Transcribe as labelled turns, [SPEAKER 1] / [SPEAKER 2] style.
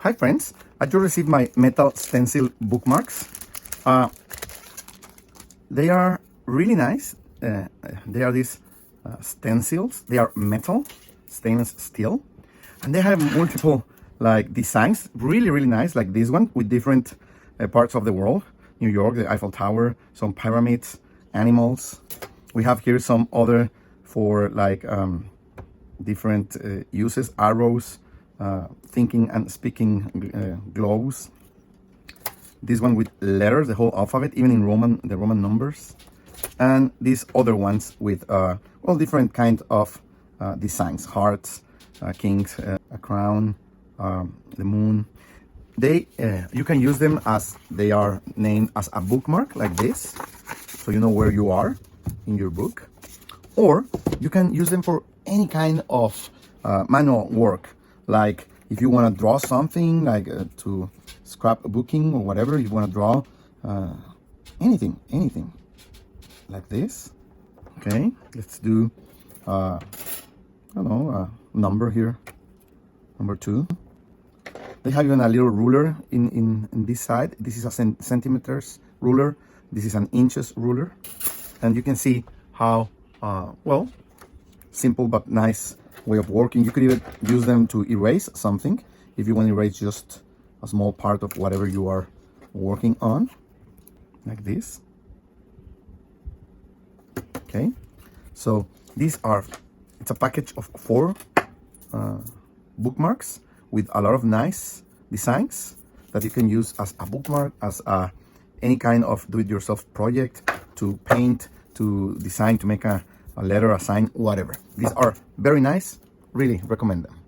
[SPEAKER 1] Hi friends, I just received my metal stencil bookmarks. They are really nice. They are these stencils. They are metal, stainless steel, and they have multiple like designs. Really nice, like this one with different parts of the world. New York, the Eiffel Tower, some pyramids, animals. We have here some other for like different uses, arrows, thinking and speaking globes. This one with letters, the whole alphabet, even in the Roman numbers. And these other ones with well, different kind of designs, hearts, kings, a crown, the moon. You can use them as they are named as a bookmark, like this, so you know where you are in your book. Or you can use them for any kind of manual work, like if you want to draw something, like to scrapbooking or whatever, you want to draw anything like this. Okay, let's do I don't know, a number here, number 2. They have even a little ruler in this side. This is a centimeters ruler, this is an inches ruler, and you can see how well, simple but nice way of working. You could even use them to erase something if you want to erase just a small part of whatever you are working on, like this. Okay, so these are, it's a package of 4 bookmarks with a lot of nice designs that you can use as a bookmark, as any kind of do-it-yourself project, to paint, to design, to make a letter, a sign, whatever. These are very nice. Really recommend them.